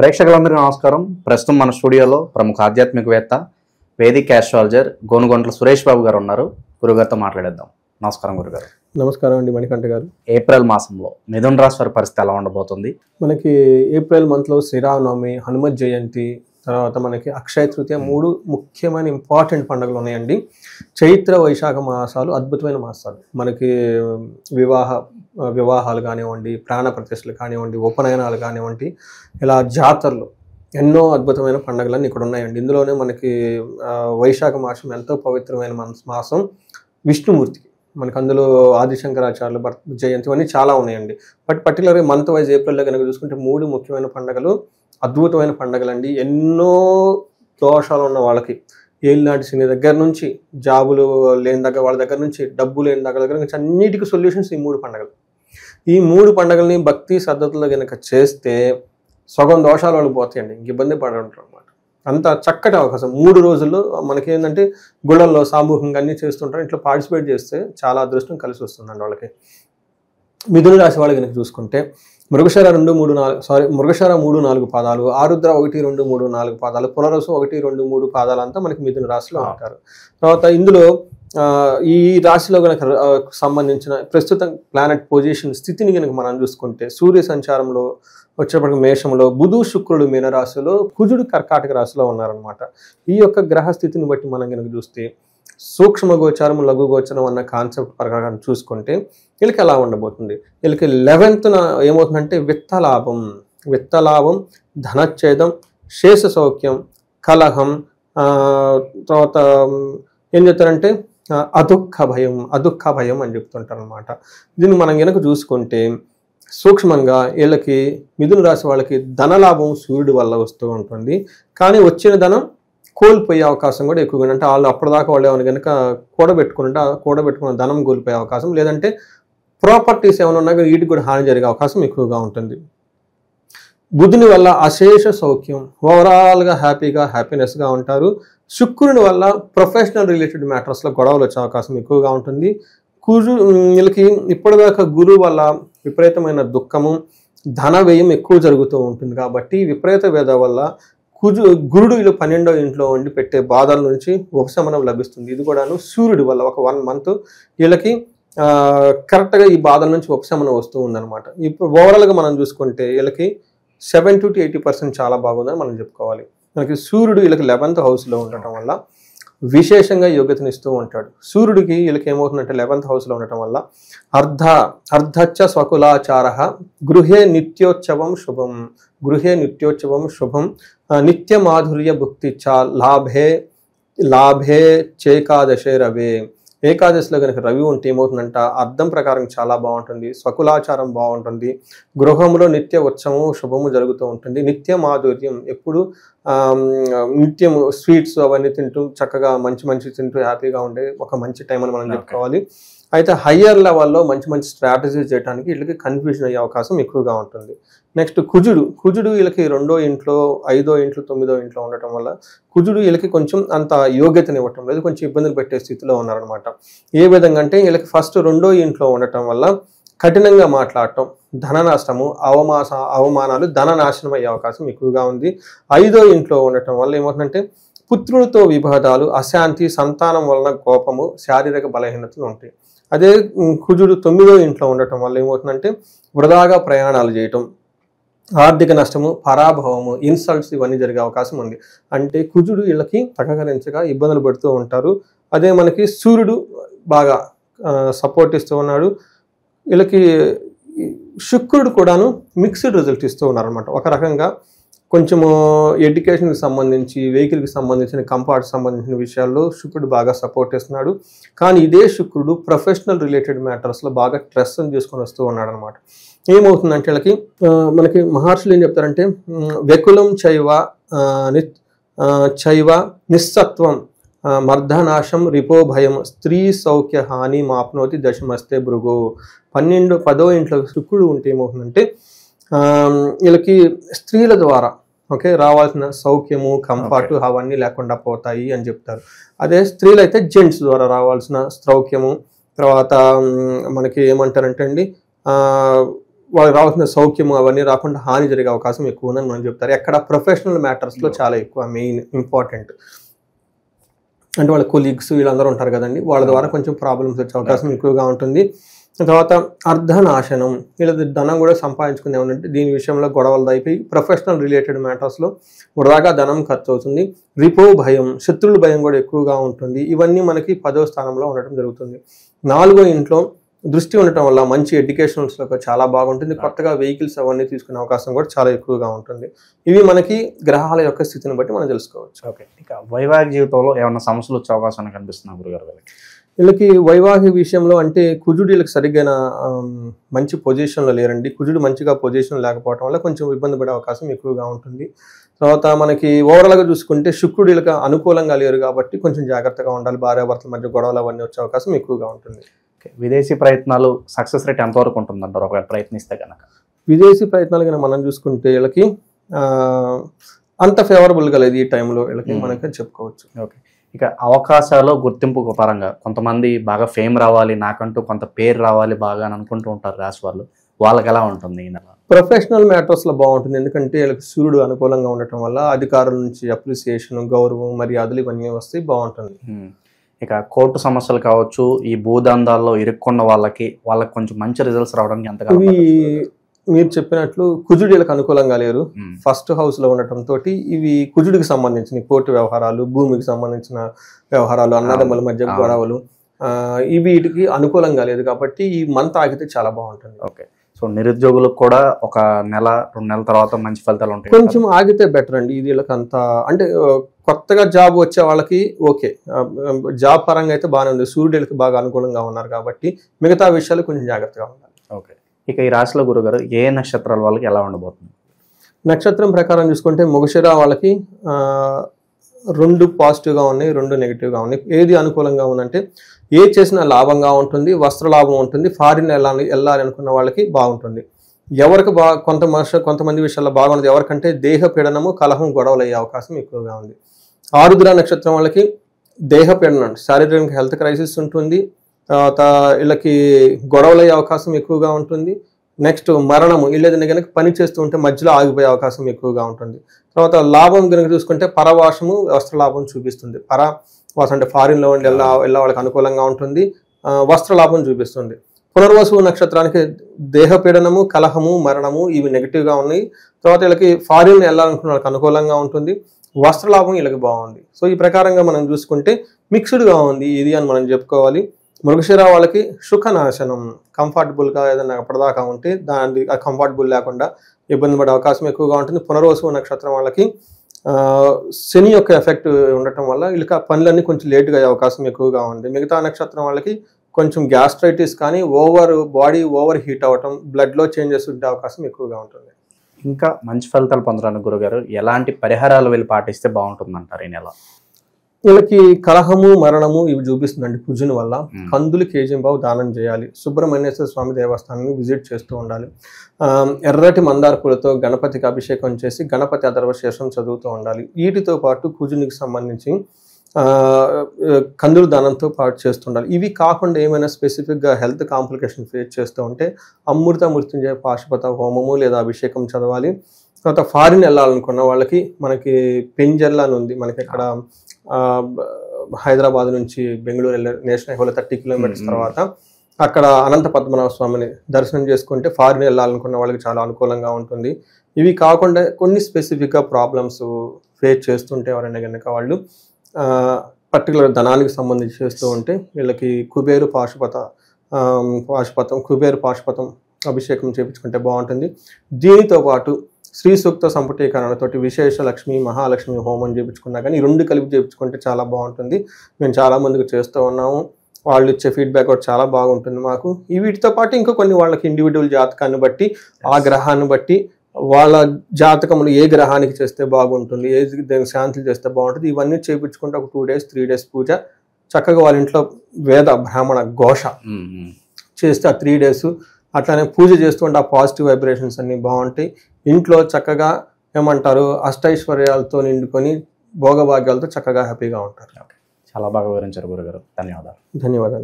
ప్రేక్షకులందరికీ నమస్కారం. ప్రస్తుతం మన స్టూడియోలో ప్రముఖ ఆధ్యాత్మికవేత్త, వేదిక్ ఆస్ట్రాలజర్ గోనుగొంట్ల సురేష్ బాబు గారు ఉన్నారు. గురుగారితో మాట్లాడేద్దాం. నమస్కారం గురుగారు. నమస్కారం అండి మణికంఠ గారు. ఏప్రిల్ మాసంలో మిథున రాశి వారి పరిస్థితి ఎలా ఉండబోతుంది? మనకి ఏప్రిల్ మంత్లో శ్రీరామనవమి, హనుమత్ జయంతి, తర్వాత మనకి అక్షయ తృతీయ, 3 ముఖ్యమైన ఇంపార్టెంట్ పండుగలు ఉన్నాయండి. చైత్ర వైశాఖ మాసాలు అద్భుతమైన మాసాలు. మనకి వివాహాలు కానివ్వండి, ప్రాణ ప్రతిష్టలు కానివ్వండి, ఉపనయనాలు కానివ్వండి, ఇలా జాతరలు, ఎన్నో అద్భుతమైన పండుగలన్నీ ఇక్కడ ఉన్నాయండి. ఇందులోనే మనకి వైశాఖ మాసం ఎంతో పవిత్రమైన మాసం విష్ణుమూర్తికి. మనకు అందులో ఆదిశంకరాచార్యుల జయంతి ఇవన్నీ చాలా ఉన్నాయండి. బట్ పర్టికులర్గా మంత్ వైజ్ ఏప్రిల్లో కనుక చూసుకుంటే 3 ముఖ్యమైన పండుగలు, అద్భుతమైన పండుగలండి. ఎన్నో దోషాలు ఉన్న వాళ్ళకి, ఏలినాటి శని దగ్గర నుంచి, జాబులు లేని దగ్గర వాళ్ళ దగ్గర నుంచి, డబ్బు లేని దగ్గర నుంచి అన్నిటికీ సొల్యూషన్స్ ఈ 3 పండుగలు. ఈ 3 పండుగల్ని భక్తి శ్రద్ధతో కనుక చేస్తే సగం దోషాలు వాళ్ళకి పోతాయండి. ఇంక ఇబ్బంది పడుతుంటారు అనమాట. అంత చక్కటి అవకాశం 3 రోజుల్లో మనకి ఏంటంటే గుళ్ళల్లో సామూహికంగా అన్నీ చేస్తుంటారు. ఇట్లా పార్టిసిపేట్ చేస్తే చాలా అదృష్టం కలిసి వస్తుందండి వాళ్ళకి. మిథున రాశి వాళ్ళు కనుక చూసుకుంటే మృగశిర 2, 3, 4 మృగశిర 3, 4 పాదాలు, ఆరుద్ర 1, 2, 3, 4 పాదాలు, పునరసు 1, 2, 3 పాదాలు అంతా మనకి మిథున రాశిలో ఉంటారు. తర్వాత ఇందులో ఈ రాశిలో కనుక సంబంధించిన ప్రస్తుతం ప్లానెట్ పొజిషన్ స్థితిని కనుక మనం చూసుకుంటే సూర్య సంచారంలో వచ్చేప్పటికి మేషంలో, బుధు శుక్రుడు మీనరాశిలో, కుజుడు కర్కాటక రాశిలో ఉన్నారనమాట. ఈ యొక్క గ్రహ స్థితిని బట్టి మనం కనుక చూస్తే సూక్ష్మ గోచారం, లఘు గోచరం అన్న కాన్సెప్ట్ ప్రకారం చూసుకుంటే వీళ్ళకి ఎలా ఉండబోతుంది? వీళ్ళకి 11th ఏమవుతుందంటే విత్తలాభం, ధనచ్ఛేదం, శేష సౌఖ్యం, కలహం, తర్వాత ఏం చెప్తారంటే అదుఃఖ భయం అని చెప్తుంటారు అనమాట. దీన్ని మనం కనుక చూసుకుంటే సూక్ష్మంగా వీళ్ళకి మిథున రాశి వాళ్ళకి ధనలాభం సూర్యుడి వల్ల వస్తూ ఉంటుంది. కానీ వచ్చిన ధనం కోల్పోయే అవకాశం కూడా ఎక్కువగా, అంటే వాళ్ళు అప్పటిదాకా వాళ్ళు ఏమైనా కనుక కూడబెట్టుకున్న ధనం కోల్పోయే అవకాశం, లేదంటే ప్రాపర్టీస్ ఏమైనా ఉన్నా కానీ వీటికి కూడా హాని జరిగే అవకాశం ఎక్కువగా ఉంటుంది. బుధుని వల్ల అశేష సౌఖ్యం, ఓవరాల్గా హ్యాపీనెస్గా ఉంటారు. శుక్రుని వల్ల ప్రొఫెషనల్ రిలేటెడ్ మ్యాటర్స్లో గొడవలు వచ్చే అవకాశం ఎక్కువగా ఉంటుంది. వీళ్ళకి ఇప్పటిదాకా గురువు వల్ల విపరీతమైన దుఃఖము, ధన వ్యయం ఎక్కువ జరుగుతూ ఉంటుంది. కాబట్టి విపరీత వేద వల్ల గురుడు వీళ్ళు 12వ ఇంట్లో ఉండి పెట్టే బాధల నుంచి ఉపశమనం లభిస్తుంది. ఇది కూడాను సూర్యుడి వల్ల ఒక 1 month వీళ్ళకి కరెక్ట్గా ఈ బాధల నుంచి ఉపశమనం వస్తూ ఉందన్నమాట. ఇప్పుడు ఓవరాల్గా మనం చూసుకుంటే వీళ్ళకి 70 to 80% చాలా బాగుందని మనం చెప్పుకోవాలి. మనకి సూర్యుడు వీళ్ళకి 11th హౌస్లో ఉండటం వల్ల విశేషంగా యోగ్యతనిస్తూ ఉంటాడు. సూర్యుడికి వీళ్ళకి ఏమవుతుందంటే 11th హౌస్లో ఉండటం వల్ల అర్ధచ్చ స్వకులాచార గృహే నిత్యోత్సవం శుభం నిత్య మాధుర్య భుక్తి చ లాభే చేకాదశే రవే. ఏకాదశిలో కనుక రవి ఉంటే ఏమవుతుందంట అర్థం ప్రకారం చాలా బాగుంటుంది, స్వకులాచారం బాగుంటుంది, గృహంలో నిత్య ఉత్సవము శుభము జరుగుతూ ఉంటుంది. నిత్య మాధుర్యం, ఎప్పుడు నిత్యము స్వీట్స్ అవన్నీ తింటూ చక్కగా మంచి తింటూ హ్యాపీగా ఉండే ఒక మంచి టైం అని మనం చెప్పుకోవాలి. అయితే హయ్యర్ లెవెల్లో మంచి స్ట్రాటజీస్ చేయడానికి వీళ్ళకి కన్ఫ్యూజన్ అయ్యే అవకాశం ఎక్కువగా ఉంటుంది. నెక్స్ట్ కుజుడు వీళ్ళకి 2వ ఇంట్లో, 5వ ఇంట్లో, 9వ ఇంట్లో ఉండటం వల్ల కుజుడు వీళ్ళకి కొంచెం అంత యోగ్యతని ఇవ్వటం లేదు, కొంచెం ఇబ్బందులు పెట్టే స్థితిలో ఉన్నారనమాట. ఏ విధంగా అంటే వీళ్ళకి ఫస్ట్ 2వ ఇంట్లో ఉండటం వల్ల కఠినంగా మాట్లాడటం, ధన నష్టము, అవమానాలు, ధన నాశనం అయ్యే అవకాశం ఎక్కువగా ఉంది. 5వ ఇంట్లో ఉండటం వల్ల ఏమవుతుందంటే పుత్రులతో విభేదాలు, అశాంతి, సంతానం వలన కోపము, శారీరక బలహీనతలు ఉంటాయి. అదే కుజుడు 9వ ఇంట్లో ఉండటం వల్ల ఏమవుతుందంటే వృధాగా ప్రయాణాలు చేయటం, ఆర్థిక నష్టము, పరాభవము, ఇన్సల్ట్స్ ఇవన్నీ జరిగే అవకాశం ఉంది. అంటే కుజుడు వీళ్ళకి సహకరించగా ఇబ్బందులు పడుతూ ఉంటారు. అదే మనకి సూర్యుడు బాగా సపోర్ట్ ఇస్తూ ఉన్నాడు. వీళ్ళకి శుక్రుడు కూడాను మిక్స్డ్ రిజల్ట్ ఇస్తూ ఉన్నారు అనమాట. ఒక రకంగా కొంచెము ఎడ్యుకేషన్కి సంబంధించి, వెహికల్కి సంబంధించిన, కంఫర్ట్కి సంబంధించిన విషయాల్లో శుక్రుడు బాగా సపోర్ట్ ఇస్తున్నాడు. కానీ ఇదే శుక్రుడు ప్రొఫెషనల్ రిలేటెడ్ మ్యాటర్స్లో బాగా స్ట్రెస్ తీసుకొని వస్తూ ఉన్నాడు అనమాట. ఏమవుతుందంటే వీళ్ళకి మనకి మహర్షులు ఏం చెప్తారంటే వెకులం చైవ నిస్సత్వం మర్ధనాశం రిపోభయం స్త్రీ సౌఖ్య హాని మాప్నోతి దశమస్తే భృగు. 10వ ఇంట్లో శుక్రుడు ఉంటే ఏమవుతుందంటే వీళ్ళకి స్త్రీల ద్వారా రావాల్సిన సౌఖ్యము, కంఫర్ట్ అవన్నీ లేకుండా పోతాయి అని చెప్తారు. అదే స్త్రీలు అయితే జెంట్స్ ద్వారా రావాల్సిన సౌఖ్యము, తర్వాత మనకి ఏమంటారంటే అండి వాళ్ళకి రావాల్సిన సౌఖ్యము అవన్నీ రాకుండా హాని జరిగే అవకాశం ఎక్కువ ఉందని మనం చెప్తారు. ఎక్కడ ప్రొఫెషనల్ మ్యాటర్స్లో చాలా ఎక్కువ మెయిన్ ఇంపార్టెంట్. అంటే వాళ్ళ కొలీగ్స్ వీళ్ళందరూ ఉంటారు కదండి, వాళ్ళ ద్వారా కొంచెం ప్రాబ్లమ్స్ వచ్చే అవకాశం ఎక్కువగా ఉంటుంది. తర్వాత అర్ధనాశనం, వీళ్ళ ధనం కూడా సంపాదించుకునే ఏమంటే దీని విషయంలో గొడవలు అయిపోయి ప్రొఫెషనల్ రిలేటెడ్ మ్యాటర్స్లో వృధాగా ధనం ఖర్చు అవుతుంది. రిపో భయం, శత్రువుల భయం కూడా ఎక్కువగా ఉంటుంది. ఇవన్నీ మనకి 10వ స్థానంలో ఉండటం జరుగుతుంది. 4వ ఇంట్లో దృష్టి ఉండటం వల్ల మంచి ఎడ్యుకేషనల్స్లో చాలా బాగుంటుంది. కొత్తగా వెహికల్స్ అవన్నీ తీసుకునే అవకాశం కూడా చాలా ఎక్కువగా ఉంటుంది. ఇవి మనకి గ్రహాల యొక్క స్థితిని బట్టి మనం తెలుసుకోవచ్చు. ఓకే, ఇక వైవాహిక జీవితంలో ఏమైనా సమస్యలు వచ్చే అవకాశం కనిపిస్తున్నా గురుగారు గారికి? వీళ్ళకి వైవాహిక విషయంలో అంటే కుజుడు వీళ్ళకి సరిగ్గా మంచి పొజిషన్లో లేరండి. కుజుడు మంచిగా పొజిషన్ లేకపోవడం వల్ల కొంచెం ఇబ్బంది పడే అవకాశం ఎక్కువగా ఉంటుంది. తర్వాత మనకి ఓవరాల్గా చూసుకుంటే శుక్రుడు వీళ్ళకి అనుకూలంగా లేరు కాబట్టి కొంచెం జాగ్రత్తగా ఉండాలి. భార్యాభర్తల మధ్య గొడవలు అవన్నీ వచ్చే అవకాశం ఎక్కువగా ఉంటుంది. విదేశీ ప్రయత్నాలు సక్సెస్ రేట్ ఎంతవరకు ఉంటుందంటారు ఒకవేళ ప్రయత్నిస్తే కనుక? విదేశీ ప్రయత్నాలు కనుక మనం చూసుకుంటే వీళ్ళకి అంత ఫేవరబుల్గా లేదు ఈ టైంలో వీళ్ళకి మనకి చెప్పుకోవచ్చు. ఓకే, ఇక అవకాశాలు గుర్తింపు పరంగా కొంతమంది బాగా ఫేమ్ రావాలి, నాకంటూ కొంత పేరు రావాలి బాగా అని అనుకుంటూ ఉంటారు రాశి వాళ్ళు, వాళ్ళకి ఎలా ఉంటుంది ఈ నెల? ప్రొఫెషనల్ మ్యాటర్స్లో బాగుంటుంది. ఎందుకంటే వీళ్ళకి సూర్యుడు అనుకూలంగా ఉండటం వల్ల అధికారుల నుంచి అప్రిసియేషన్, గౌరవం, మర్యాదలు ఇవన్నీ వస్తాయి, బాగుంటుంది. ఇక కోర్టు సమస్యలు కావచ్చు, ఈ భూదందాల్లో ఇరుక్కున్న వాళ్ళకి కొంచెం మంచి రిజల్ట్స్ రావడానికి ఎంతగా? మీరు చెప్పినట్లు కుజుడు వీళ్ళకి అనుకూలంగా లేరు. ఫస్ట్ హౌస్ లో ఉండటంతో ఇవి కుజుడికి సంబంధించిన కోర్టు వ్యవహారాలు, భూమికి సంబంధించిన వ్యవహారాలు, అన్నదమ్ముల మధ్య గొడవలు, వీటికి అనుకూలంగా లేదు కాబట్టి ఈ మంత్ ఆగితే చాలా బాగుంటుంది. ఓకే, సో నిరుద్యోగులకు కూడా ఒక నెల 2 నెలల తర్వాత మంచి ఫలితాలు ఉంటాయి. కొంచెం ఆగితే బెటర్ అండి. ఇది వీళ్ళకి అంత అంటే కొత్తగా జాబ్ వచ్చే వాళ్ళకి ఓకే, జాబ్ పరంగా అయితే బాగానే ఉంది. సూర్యుడికి బాగా అనుకూలంగా ఉన్నారు కాబట్టి మిగతా విషయాలు కొంచెం జాగ్రత్తగా ఉండాలి. ఓకే, ఇక ఈ రాశిలో గురుగారు ఏ నక్షత్రాల వాళ్ళకి ఎలా ఉండబోతుంది? నక్షత్రం ప్రకారం చూసుకుంటే మృగశిర వాళ్ళకి 2 పాజిటివ్గా ఉన్నాయి, 2 నెగిటివ్గా ఉన్నాయి. ఏది అనుకూలంగా ఉందంటే ఏ చేసినా లాభంగా ఉంటుంది, వస్త్ర లాభం ఉంటుంది, ఫారిన్ వెళ్ళాలి అనుకున్న వాళ్ళకి బాగుంటుంది. ఎవరికి కొంతమంది విషయాల్లో బాగుంటుంది, ఎవరికంటే దేహ పీడనము, కలహం, గొడవలు అయ్యే అవకాశం ఎక్కువగా ఉంది. ఆరుద్ర నక్షత్రం వాళ్ళకి దేహ పీడనం, శారీరక హెల్త్ క్రైసిస్ ఉంటుంది. తర్వాత వీళ్ళకి గొడవలు అయ్యే అవకాశం ఎక్కువగా ఉంటుంది. నెక్స్ట్ మరణము, వీళ్ళేదైనా కనుక పని చేస్తూ ఉంటే మధ్యలో ఆగిపోయే అవకాశం ఎక్కువగా ఉంటుంది. తర్వాత లాభం కనుక చూసుకుంటే పరవాసము, వస్త్ర లాభం చూపిస్తుంది. పరవాసం అంటే ఫారిన్లో ఉండి వెళ్ళ వాళ్ళకి అనుకూలంగా ఉంటుంది, వస్త్ర లాభం చూపిస్తుంది. పునర్వసు నక్షత్రానికి దేహపీడనము, కలహము, మరణము ఇవి నెగిటివ్గా ఉన్నాయి. తర్వాత వీళ్ళకి ఫారిన్ వెళ్ళాలనుకున్న వాళ్ళకి అనుకూలంగా ఉంటుంది, వస్త్రలాభం వీళ్ళకి బాగుంది. సో ఈ ప్రకారంగా మనం చూసుకుంటే మిక్స్డ్గా ఉంది ఇది అని మనం చెప్పుకోవాలి. మృగశిర వాళ్ళకి సుఖనాశనం, కంఫర్టబుల్గా ఏదైనా అప్పటిదాకా ఉంటే దాని కంఫర్టబుల్ లేకుండా ఇబ్బంది పడే అవకాశం ఎక్కువగా ఉంటుంది. పునర్వసు నక్షత్రం వాళ్ళకి శని యొక్క ఎఫెక్ట్ ఉండటం వల్ల వీళ్ళకి ఆ పనులన్నీ కొంచెం లేటుగా అయ్యే అవకాశం ఎక్కువగా ఉంది. మిగతా నక్షత్రం వాళ్ళకి కొంచెం గ్యాస్ట్రైటిస్ కానీ బాడీ ఓవర్ హీట్ అవ్వటం, బ్లడ్లో చేంజెస్ ఉండే అవకాశం ఎక్కువగా ఉంటుంది. ఇంకా మంచి ఫలితాలు పొందడానికి గురుగారు ఎలాంటి పరిహారాలు వీళ్ళు పాటిస్తే బాగుంటుంది అంటారు ఈ నెల? వీళ్ళకి కలహము, మరణము ఇవి చూపిస్తుందండి కుజుని వల్ల. కందులు కేజీంబావు దానం చేయాలి. సుబ్రహ్మణ్యేశ్వర స్వామి దేవస్థానాన్ని విజిట్ చేస్తూ ఉండాలి. ఎర్రటి మందార పూలతో గణపతికి అభిషేకం చేసి గణపతి అథర్వశేషం చదువుతూ ఉండాలి. వీటితో పాటు కుజునికి సంబంధించి కందులు దానంతో పాటు చేస్తుండాలి. ఇవి కాకుండా ఏమైనా స్పెసిఫిక్గా హెల్త్ కాంప్లికేషన్ ఫేస్ చేస్తూ ఉంటే అమృత మృత్యుంజయ పాశుపత హోమము లేదా అభిషేకం చదవాలి. తర్వాత ఫారిన్ వెళ్ళాలనుకున్న వాళ్ళకి మనకి పెంజర్లా అని ఉంది, మనకి ఇక్కడ హైదరాబాద్ నుంచి బెంగళూరు వెళ్ళే నేషనల్ హైవేలో 30 కిలోమీటర్స్ తర్వాత అక్కడ అనంత పద్మనాభ స్వామిని దర్శనం చేసుకుంటే ఫారిన్ వెళ్ళాలనుకున్న వాళ్ళకి చాలా అనుకూలంగా ఉంటుంది. ఇవి కాకుండా కొన్ని స్పెసిఫిక్గా ప్రాబ్లమ్స్ ఫేస్ చేస్తుంటే ఎవరైనా కనుక వాళ్ళు పర్టికులర్ ధనానికి సంబంధించి చేస్తూ ఉంటే వీళ్ళకి కుబేరు పాశుపతం అభిషేకం చేయించుకుంటే బాగుంటుంది. దీనితో పాటు శ్రీ సూక్త సంపుటీకరణతోటి విశేష లక్ష్మి, మహాలక్ష్మి హోమం చేయించుకున్నా కానీ 2 కలిపి చేయించుకుంటే చాలా బాగుంటుంది. మేము చాలా మందికి చేస్తూ ఉన్నాము, వాళ్ళు ఇచ్చే ఫీడ్బ్యాక్ కూడా చాలా బాగుంటుంది మాకు. వీటితో పాటు ఇంకా కొన్ని వాళ్ళకి ఇండివిజువల్ జాతకాన్ని బట్టి, ఆ గ్రహాన్ని బట్టి వాళ్ళ జాతకములు ఏ గ్రహానికి చేస్తే బాగుంటుంది, ఏ దానికి శాంతులు చేస్తే బాగుంటుంది, ఇవన్నీ చేయించుకుంటే ఒక 2 days 3 days పూజ చక్కగా వాళ్ళ ఇంట్లో వేద బ్రాహ్మణ ఘోష చేస్తే ఆ 3 days అట్లానే పూజ చేస్తుంటే ఆ పాజిటివ్ వైబ్రేషన్స్ అన్నీ బాగుంటాయి. ఇంట్లో చక్కగా ఏమంటారు అష్టైశ్వర్యాలతో నిండుకొని భోగభాగ్యాలతో చక్కగా హ్యాపీగా ఉంటారు. చాలా బాగా వివరించారు గురుగారు, ధన్యవాదాలు. ధన్యవాదాలు.